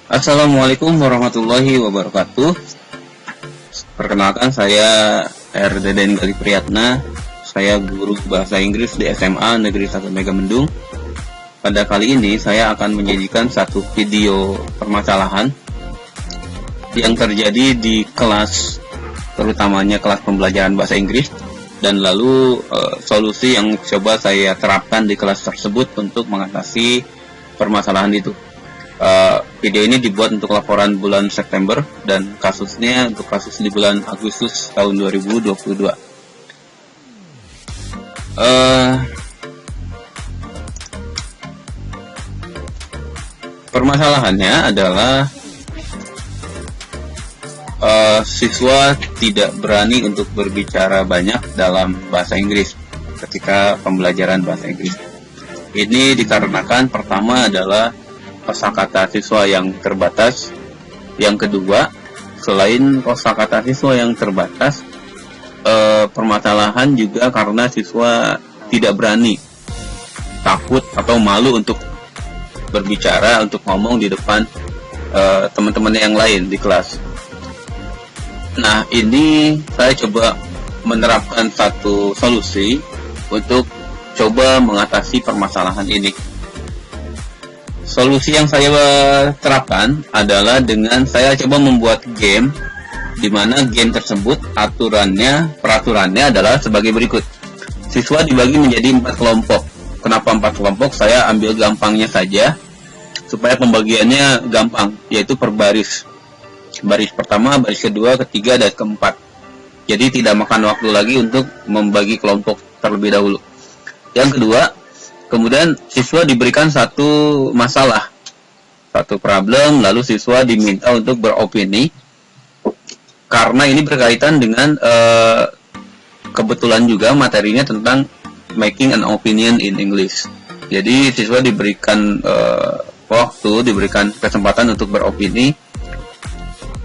Assalamualaikum warahmatullahi wabarakatuh. Perkenalkan, saya R. Deden Gali Priyatna. Saya guru bahasa Inggris di SMA Negeri 1 Megamendung. Pada kali ini saya akan menyajikan satu video permasalahan yang terjadi di kelas, terutamanya kelas pembelajaran bahasa Inggris, dan lalu solusi yang coba saya terapkan di kelas tersebut untuk mengatasi permasalahan itu. Video ini dibuat untuk laporan bulan September dan kasusnya untuk kasus di bulan Agustus tahun 2022. Permasalahannya adalah siswa tidak berani untuk berbicara banyak dalam bahasa Inggris ketika pembelajaran bahasa Inggris. Ini dikarenakan pertama adalah kosakata siswa yang terbatas. Yang kedua, selain kosakata siswa yang terbatas, permasalahan juga karena siswa tidak berani, takut atau malu untuk berbicara, untuk ngomong di depan teman-temannya yang lain di kelas. Nah, ini saya coba menerapkan satu solusi untuk coba mengatasi permasalahan ini. Solusi yang saya terapkan adalah dengan saya coba membuat game, di mana game tersebut peraturannya adalah sebagai berikut. Siswa dibagi menjadi 4 kelompok. Kenapa 4 kelompok? Saya ambil gampangnya saja supaya pembagiannya gampang, yaitu per baris. Baris pertama, baris kedua, ketiga, dan keempat. Jadi tidak makan waktu lagi untuk membagi kelompok terlebih dahulu. Yang kedua, kemudian siswa diberikan satu masalah, satu problem, lalu siswa diminta untuk beropini, karena ini berkaitan dengan kebetulan juga materinya tentang making an opinion in English. Jadi siswa diberikan diberikan kesempatan untuk beropini,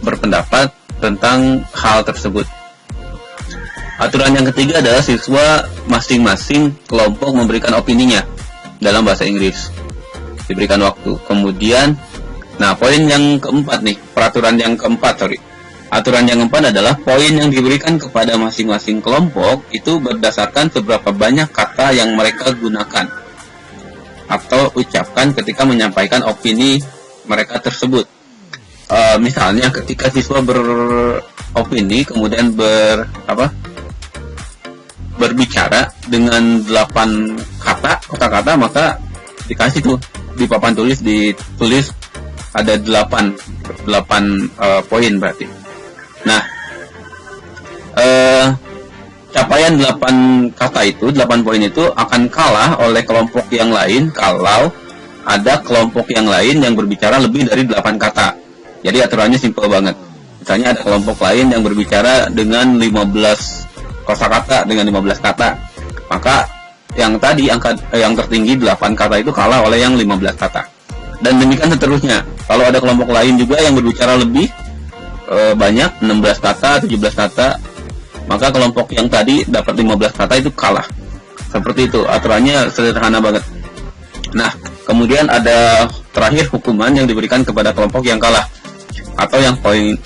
berpendapat tentang hal tersebut. Aturan yang ketiga adalah siswa masing-masing kelompok memberikan opininya dalam bahasa Inggris, diberikan waktu. Kemudian, poin yang keempat nih, aturan yang keempat adalah poin yang diberikan kepada masing-masing kelompok itu berdasarkan seberapa banyak kata yang mereka gunakan atau ucapkan ketika menyampaikan opini mereka tersebut. Misalnya ketika siswa beropini kemudian berbicara dengan 8 kata-kata, maka dikasih tuh di papan tulis, ditulis ada 8 poin berarti. Nah, capaian 8 kata itu, 8 poin itu akan kalah oleh kelompok yang lain kalau ada kelompok yang lain yang berbicara lebih dari 8 kata. Jadi aturannya simpel banget. Misalnya ada kelompok lain yang berbicara dengan 15 kosakata, dengan 15 kata, maka yang tadi yang tertinggi 8 kata itu kalah oleh yang 15 kata. Dan demikian seterusnya. Kalau ada kelompok lain juga yang berbicara lebih banyak, 16 kata, 17 kata, maka kelompok yang tadi dapat 15 kata itu kalah. Seperti itu, aturannya sederhana banget. Nah, kemudian ada terakhir hukuman yang diberikan kepada kelompok yang kalah atau yang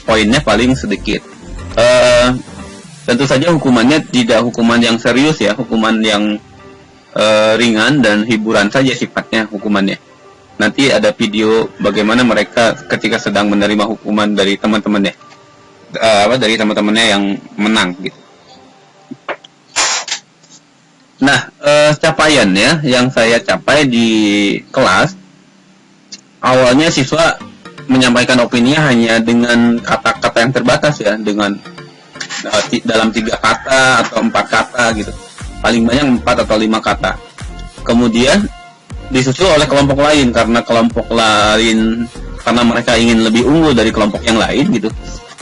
poinnya paling sedikit. Tentu saja hukumannya tidak hukuman yang serius ya, hukuman yang ringan dan hiburan saja sifatnya hukumannya. Nanti ada video bagaimana mereka ketika sedang menerima hukuman dari teman-temannya, dari teman-temannya yang menang gitu. Nah, capaiannya yang saya capai di kelas, awalnya siswa menyampaikan opininya hanya dengan kata-kata yang terbatas ya, dengan dalam 3 kata atau 4 kata gitu, paling banyak 4 atau 5 kata. Kemudian disusul oleh kelompok lain, karena mereka ingin lebih unggul dari kelompok yang lain gitu.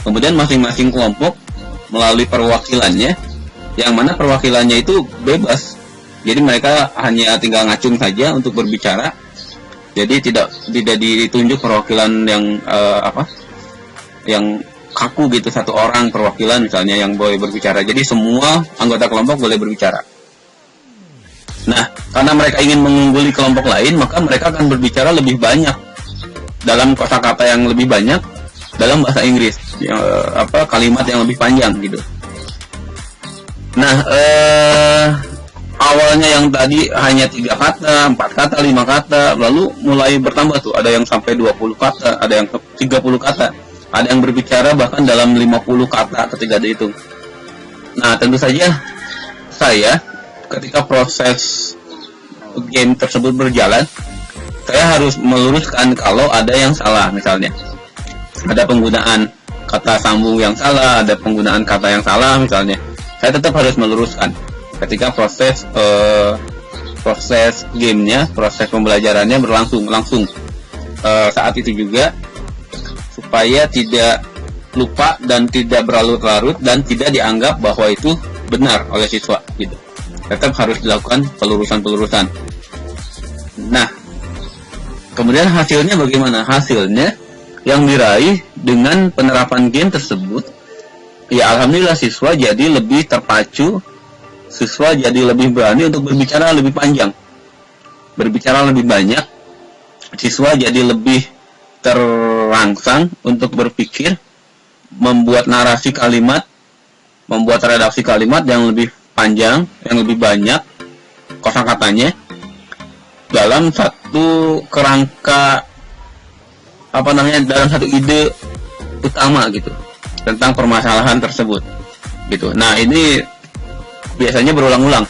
Kemudian masing-masing kelompok melalui perwakilannya, yang mana perwakilannya itu bebas, jadi mereka hanya tinggal ngacung saja untuk berbicara. Jadi tidak ditunjuk perwakilan yang kaku gitu, satu orang perwakilan misalnya yang boleh berbicara. Jadi semua anggota kelompok boleh berbicara. Nah, karena mereka ingin mengungguli kelompok lain, maka mereka akan berbicara lebih banyak dalam kosakata yang lebih banyak dalam bahasa Inggris, kalimat yang lebih panjang gitu. Nah, awalnya yang tadi hanya 3 kata, 4 kata, 5 kata, lalu mulai bertambah tuh, ada yang sampai 20 kata, ada yang 30 kata, ada yang berbicara bahkan dalam 50 kata ketika dihitung. Nah, tentu saja saya ketika proses game tersebut berjalan, saya harus meluruskan kalau ada yang salah. Misalnya ada penggunaan kata sambung yang salah, ada penggunaan kata yang salah misalnya, saya tetap harus meluruskan ketika proses gamenya, proses pembelajarannya berlangsung saat itu juga, supaya tidak lupa dan tidak berlarut-larut dan tidak dianggap bahwa itu benar oleh siswa gitu. Tetap harus dilakukan pelurusan. Nah, kemudian hasilnya bagaimana? Hasilnya yang diraih dengan penerapan game tersebut, ya alhamdulillah siswa jadi lebih terpacu, siswa jadi lebih berani untuk berbicara lebih panjang, berbicara lebih banyak, siswa jadi lebih terangsang untuk berpikir, membuat narasi kalimat, membuat redaksi kalimat yang lebih panjang, yang lebih banyak kosakatanya dalam satu kerangka, dalam satu ide utama gitu tentang permasalahan tersebut gitu. Nah, ini biasanya berulang-ulang.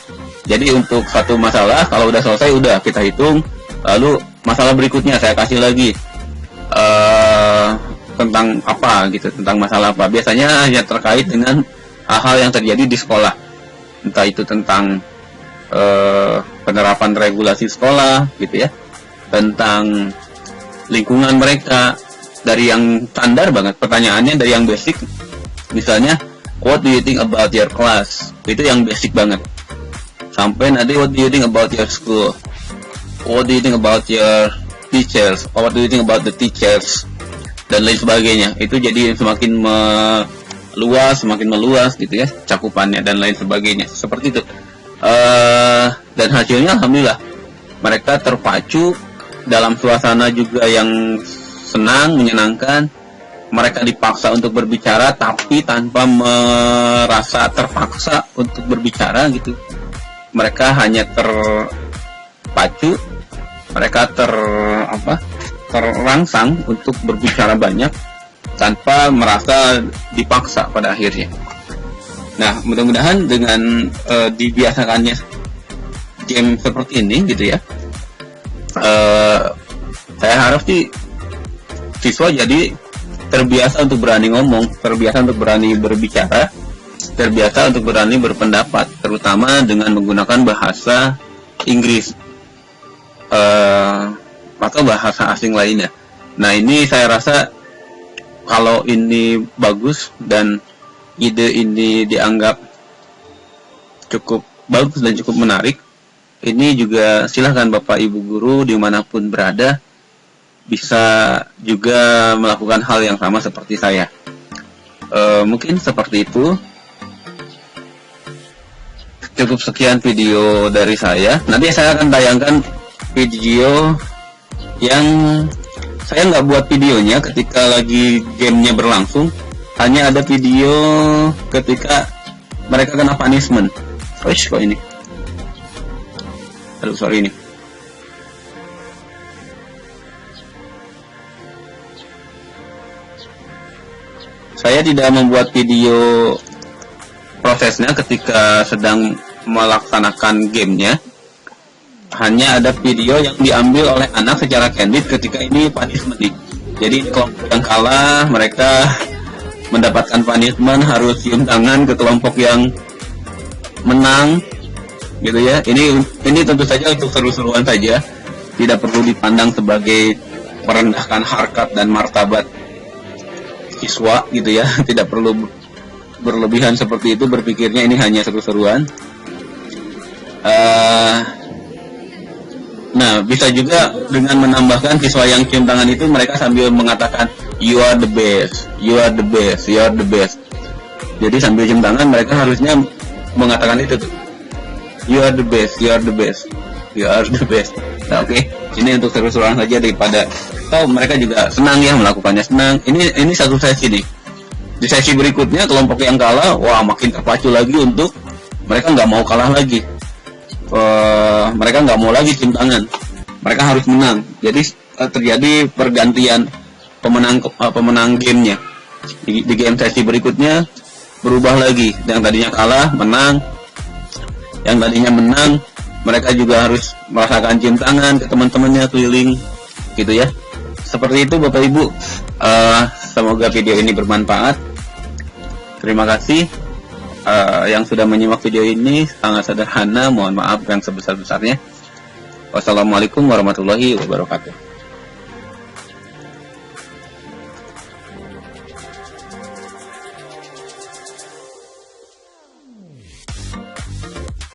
Jadi untuk satu masalah kalau udah selesai, udah kita hitung, lalu masalah berikutnya saya kasih lagi tentang apa gitu, tentang masalah apa. Biasanya hanya terkait dengan hal-hal yang terjadi di sekolah, entah itu tentang penerapan regulasi sekolah gitu ya, tentang lingkungan mereka, dari yang standar banget pertanyaannya, dari yang basic misalnya what do you think about your class, itu yang basic banget, sampai nanti what do you think about your school, what do you think about your teachers, or what do you think about the teachers, dan lain sebagainya. Itu jadi semakin meluas gitu ya cakupannya dan lain sebagainya, seperti itu. Dan hasilnya alhamdulillah mereka terpacu dalam suasana juga yang senang, menyenangkan. Mereka dipaksa untuk berbicara tapi tanpa merasa terpaksa untuk berbicara gitu. Mereka hanya terpacu, mereka terangsang untuk berbicara banyak tanpa merasa dipaksa pada akhirnya. Nah, mudah-mudahan dengan dibiasakannya game seperti ini gitu ya, saya harap sih siswa jadi terbiasa untuk berani ngomong, terbiasa untuk berani berbicara, terbiasa untuk berani berpendapat, terutama dengan menggunakan bahasa Inggris atau bahasa asing lainnya. Nah, ini saya rasa kalau ini bagus dan ide ini dianggap cukup bagus dan cukup menarik, ini juga silahkan Bapak Ibu Guru dimanapun berada bisa juga melakukan hal yang sama seperti saya. Mungkin seperti itu. Cukup sekian video dari saya. Nanti saya akan tayangkan video yang saya nggak buat videonya ketika lagi gamenya berlangsung, hanya ada video ketika mereka kena punishment. Kok ini? Aduh, sorry ini. Saya tidak membuat video prosesnya ketika sedang melaksanakan gamenya. Hanya ada video yang diambil oleh anak secara candid ketika ini punishment. Jadi kelompok yang kalah, mereka mendapatkan punishment, harus cium tangan ke kelompok yang menang, gitu ya. Ini tentu saja untuk seru-seruan saja, tidak perlu dipandang sebagai merendahkan harkat dan martabat siswa, gitu ya. Tidak perlu berlebihan seperti itu, berpikirnya ini hanya seru-seruan. Nah, bisa juga dengan menambahkan siswa yang cium tangan itu, mereka sambil mengatakan you are the best, you are the best, you are the best. Jadi sambil cium tangan mereka harusnya mengatakan itu tuh, you are the best, you are the best, you are the best. Nah, oke. Ini untuk seru-seruan saja daripada atau mereka juga senang ya melakukannya, senang. Ini satu sesi nih. Di sesi berikutnya kelompok yang kalah, wah makin terpacu lagi untuk mereka nggak mau kalah lagi. Mereka nggak mau lagi cium tangan. Mereka harus menang. Jadi terjadi pergantian pemenang gamenya. Di game sesi berikutnya berubah lagi. Yang tadinya kalah menang. Yang tadinya menang, mereka juga harus merasakan cium tangan ke teman-temannya keliling, gitu ya. Seperti itu Bapak Ibu. Semoga video ini bermanfaat. Terima kasih yang sudah menyimak video ini. Sangat sederhana, mohon maaf yang sebesar-besarnya. Wassalamualaikum warahmatullahi wabarakatuh.